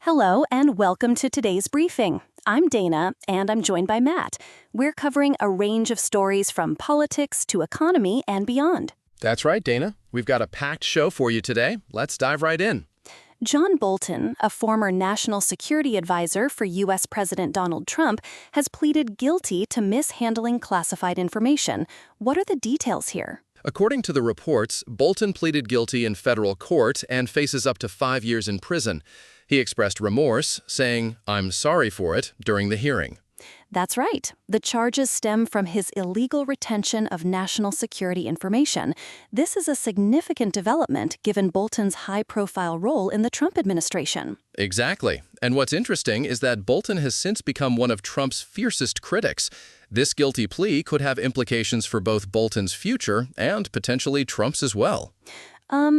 Hello and welcome to today's briefing. I'm Dana and I'm joined by Matt. We're covering a range of stories from politics to economy and beyond. That's right, Dana. We've got a packed show for you today. Let's dive right in. John Bolton, a former national security advisor for U.S. President Donald Trump, has pleaded guilty to mishandling classified information. What are the details here? According to the reports, Bolton pleaded guilty in federal court and faces up to 5 years in prison. He expressed remorse, saying, "I'm sorry for it," during the hearing. That's right. The charges stem from his illegal retention of national security information. This is a significant development given Bolton's high-profile role in the Trump administration. Exactly. And what's interesting is that Bolton has since become one of Trump's fiercest critics. This guilty plea could have implications for both Bolton's future and potentially Trump's as well.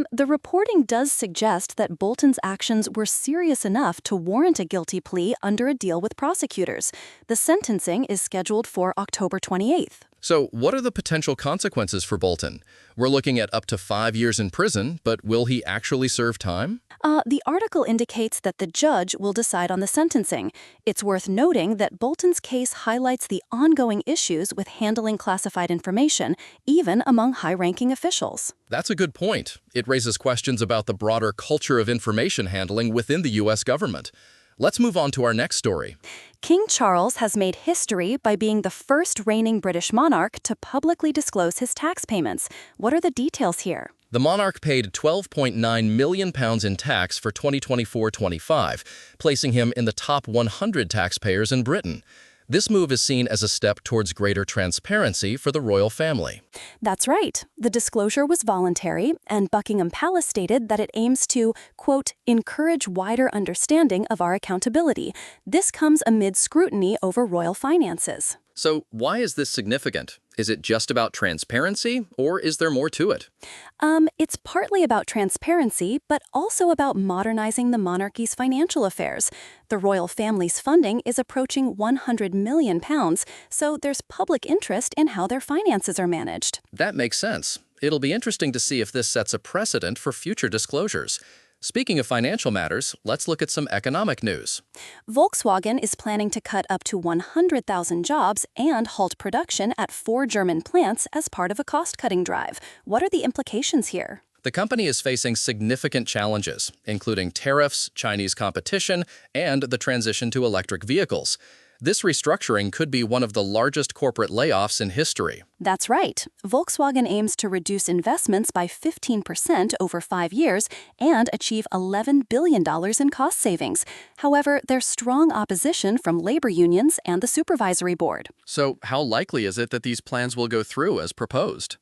The reporting does suggest that Bolton's actions were serious enough to warrant a guilty plea under a deal with prosecutors. The sentencing is scheduled for October 28th. So what are the potential consequences for Bolton? We're looking at up to 5 years in prison, but will he actually serve time? The article indicates that the judge will decide on the sentencing. It's worth noting that Bolton's case highlights the ongoing issues with handling classified information, even among high-ranking officials. That's a good point. It raises questions about the broader culture of information handling within the U.S. government. Let's move on to our next story. King Charles has made history by being the first reigning British monarch to publicly disclose his tax payments. What are the details here? The monarch paid £12.9 million in tax for 2024-25, placing him in the top 100 taxpayers in Britain. This move is seen as a step towards greater transparency for the royal family. That's right. The disclosure was voluntary, and Buckingham Palace stated that it aims to, quote, encourage wider understanding of our accountability. This comes amid scrutiny over royal finances. So why is this significant? Is it just about transparency, or is there more to it? It's partly about transparency, but also about modernizing the monarchy's financial affairs. The royal family's funding is approaching £100 million, so there's public interest in how their finances are managed. That makes sense. It'll be interesting to see if this sets a precedent for future disclosures. Speaking of financial matters, let's look at some economic news. Volkswagen is planning to cut up to 100,000 jobs and halt production at 4 German plants as part of a cost-cutting drive. What are the implications here? The company is facing significant challenges, including tariffs, Chinese competition, and the transition to electric vehicles. This restructuring could be one of the largest corporate layoffs in history. That's right. Volkswagen aims to reduce investments by 15% over 5 years and achieve $11 billion in cost savings. However, there's strong opposition from labor unions and the supervisory board. So how likely is it that these plans will go through as proposed?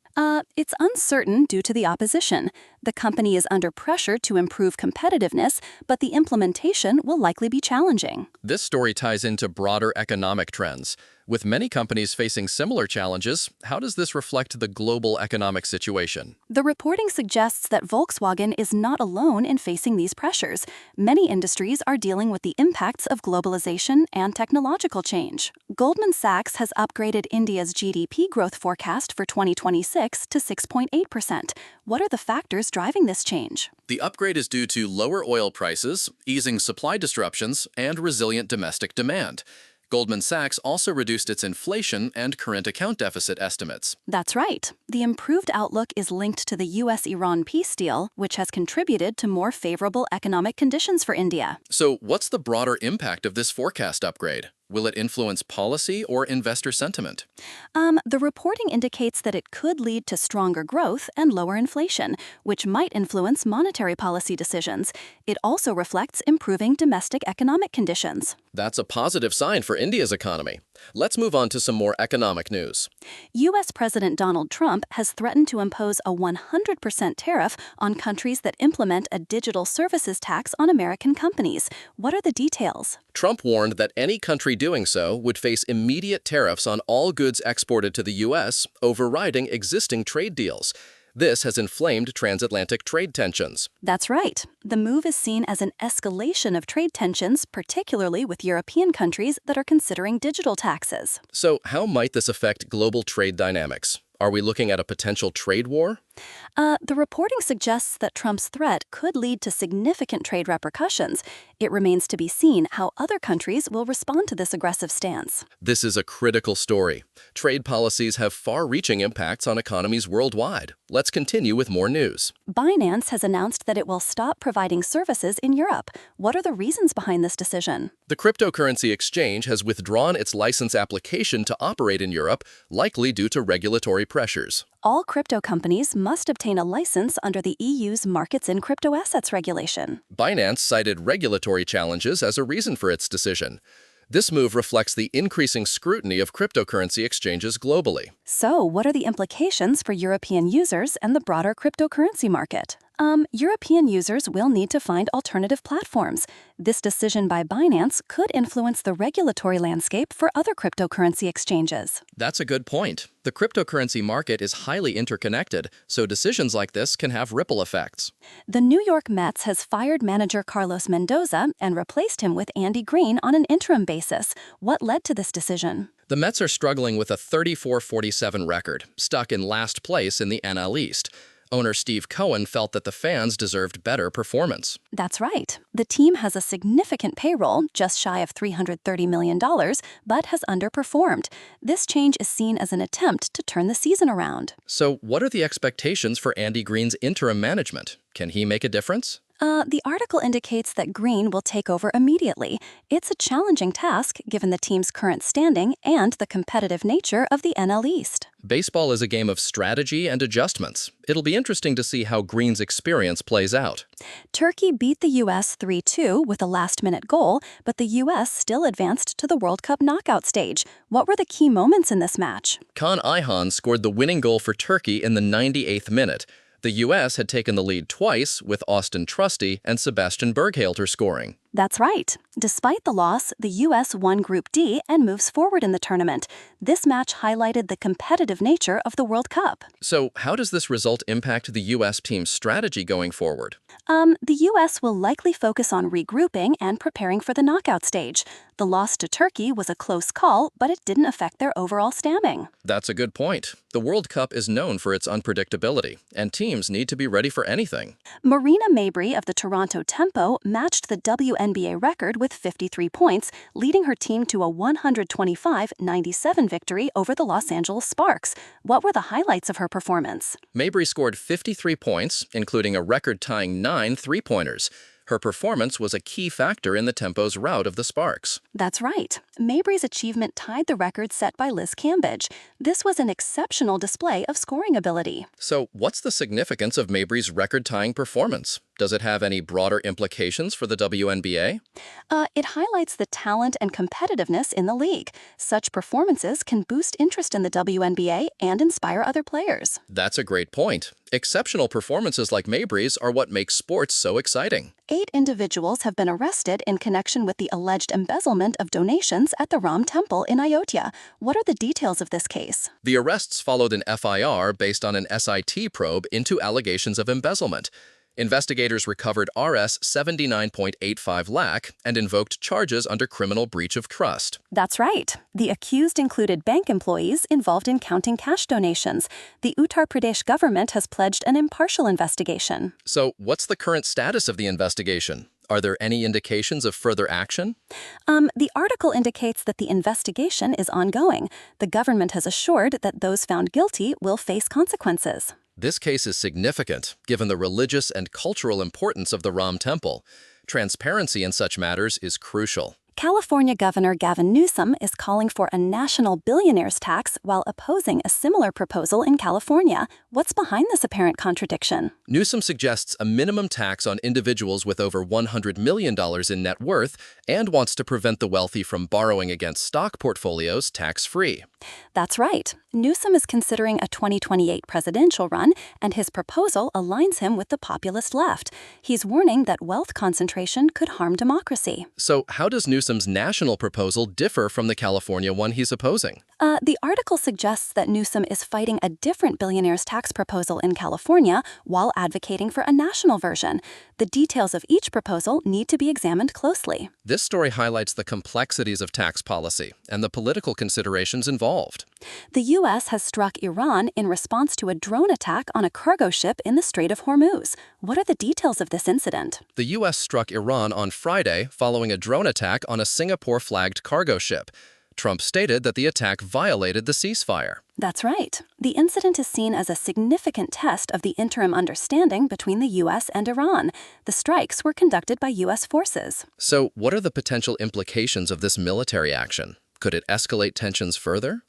It's uncertain due to the opposition. The company is under pressure to improve competitiveness, but the implementation will likely be challenging. This story ties into broader economic trends. With many companies facing similar challenges, how does this reflect the global economic situation? The reporting suggests that Volkswagen is not alone in facing these pressures. Many industries are dealing with the impacts of globalization and technological change. Goldman Sachs has upgraded India's GDP growth forecast for 2026 to 6.8%. What are the factors driving this change? The upgrade is due to lower oil prices, easing supply disruptions, and resilient domestic demand. Goldman Sachs also reduced its inflation and current account deficit estimates. That's right. The improved outlook is linked to the U.S.-Iran peace deal, which has contributed to more favorable economic conditions for India. So what's the broader impact of this forecast upgrade? Will it influence policy or investor sentiment? The reporting indicates that it could lead to stronger growth and lower inflation, which might influence monetary policy decisions. It also reflects improving domestic economic conditions. That's a positive sign for India's economy. Let's move on to some more economic news. U.S. President Donald Trump has threatened to impose a 100% tariff on countries that implement a digital services tax on American companies. What are the details? Trump warned that any country doing so would face immediate tariffs on all goods exported to the U.S., overriding existing trade deals. This has inflamed transatlantic trade tensions. That's right. The move is seen as an escalation of trade tensions, particularly with European countries that are considering digital taxes. So how might this affect global trade dynamics? Are we looking at a potential trade war? The reporting suggests that Trump's threat could lead to significant trade repercussions. It remains to be seen how other countries will respond to this aggressive stance. This is a critical story. Trade policies have far-reaching impacts on economies worldwide. Let's continue with more news. Binance has announced that it will stop providing services in Europe. What are the reasons behind this decision? The cryptocurrency exchange has withdrawn its license application to operate in Europe, likely due to regulatory pressures. All crypto companies must obtain a license under the EU's Markets in Crypto Assets regulation. Binance cited regulatory challenges as a reason for its decision. This move reflects the increasing scrutiny of cryptocurrency exchanges globally. So, what are the implications for European users and the broader cryptocurrency market? European users will need to find alternative platforms. This decision by Binance could influence the regulatory landscape for other cryptocurrency exchanges. That's a good point. The cryptocurrency market is highly interconnected, so decisions like this can have ripple effects. The New York Mets has fired manager Carlos Mendoza and replaced him with Andy Green on an interim basis. What led to this decision? The Mets are struggling with a 34-47 record, stuck in last place in the NL East. Owner Steve Cohen felt that the fans deserved better performance. That's right. The team has a significant payroll, just shy of $330 million, but has underperformed. This change is seen as an attempt to turn the season around. So, what are the expectations for Andy Green's interim management? Can he make a difference? The article indicates that Green will take over immediately. It's a challenging task given the team's current standing and the competitive nature of the NL East. Baseball is a game of strategy and adjustments. It'll be interesting to see how Green's experience plays out. Turkey beat the U.S. 3-2 with a last-minute goal, but the U.S. still advanced to the World Cup knockout stage. What were the key moments in this match? Kaan Ayhan scored the winning goal for Turkey in the 98th minute. The U.S. had taken the lead twice, with Austin Trusty and Sebastian Berghalter scoring. That's right. Despite the loss, the U.S. won Group D and moves forward in the tournament. This match highlighted the competitive nature of the World Cup. So, how does this result impact the U.S. team's strategy going forward? The U.S. will likely focus on regrouping and preparing for the knockout stage. The loss to Turkey was a close call, but it didn't affect their overall standing. That's a good point. The World Cup is known for its unpredictability, and teams need to be ready for anything. Marina Mabrey of the Toronto Tempo matched the WNBA record with 53 points, leading her team to a 125-97 victory over the Los Angeles Sparks. What were the highlights of her performance? Mabrey scored 53 points, including a record-tying 9 three-pointers. Her performance was a key factor in the Tempo's rout of the Sparks. That's right. Mabrey's achievement tied the record set by Liz Cambage. This was an exceptional display of scoring ability. So, what's the significance of Mabrey's record-tying performance? Does it have any broader implications for the WNBA? It highlights the talent and competitiveness in the league. Such performances can boost interest in the WNBA and inspire other players. That's a great point. Exceptional performances like Mabrey's are what makes sports so exciting. 8 individuals have been arrested in connection with the alleged embezzlement of donations at the Ram Temple in Ayodhya. What are the details of this case? The arrests followed an FIR based on an SIT probe into allegations of embezzlement. Investigators recovered Rs 79.85 lakh and invoked charges under criminal breach of trust. That's right. The accused included bank employees involved in counting cash donations. The Uttar Pradesh government has pledged an impartial investigation. So, what's the current status of the investigation? Are there any indications of further action? The article indicates that the investigation is ongoing. The government has assured that those found guilty will face consequences. This case is significant, given the religious and cultural importance of the Ram Temple. Transparency in such matters is crucial. California Governor Gavin Newsom is calling for a national billionaires tax while opposing a similar proposal in California. What's behind this apparent contradiction? Newsom suggests a minimum tax on individuals with over $100 million in net worth and wants to prevent the wealthy from borrowing against stock portfolios tax-free. That's right. Newsom is considering a 2028 presidential run, and his proposal aligns him with the populist left. He's warning that wealth concentration could harm democracy. So how does Newsom's national proposal differ from the California one he's opposing? The article suggests that Newsom is fighting a different billionaires tax proposal in California while advocating for a national version. The details of each proposal need to be examined closely. This story highlights the complexities of tax policy and the political considerations involved. involved? The U.S. has struck Iran in response to a drone attack on a cargo ship in the Strait of Hormuz. What are the details of this incident? The U.S. struck Iran on Friday following a drone attack on a Singapore-flagged cargo ship. Trump stated that the attack violated the ceasefire. That's right. The incident is seen as a significant test of the interim understanding between the U.S. and Iran. The strikes were conducted by U.S. forces. So, what are the potential implications of this military action? Could it escalate tensions further?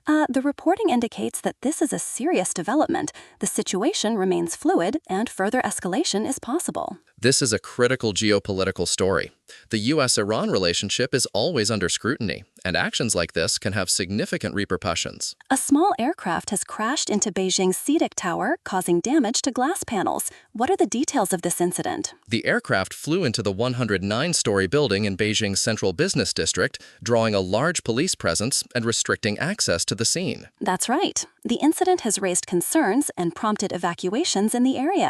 The reporting indicates that this is a serious development. The situation remains fluid, and further escalation is possible. This is a critical geopolitical story. The U.S.-Iran relationship is always under scrutiny, and actions like this can have significant repercussions. A small aircraft has crashed into Beijing's CITIC Tower, causing damage to glass panels. What are the details of this incident? The aircraft flew into the 109-story building in Beijing's central business district, drawing a large police presence and restricting access to the scene. That's right. The incident has raised concerns and prompted evacuations in the area.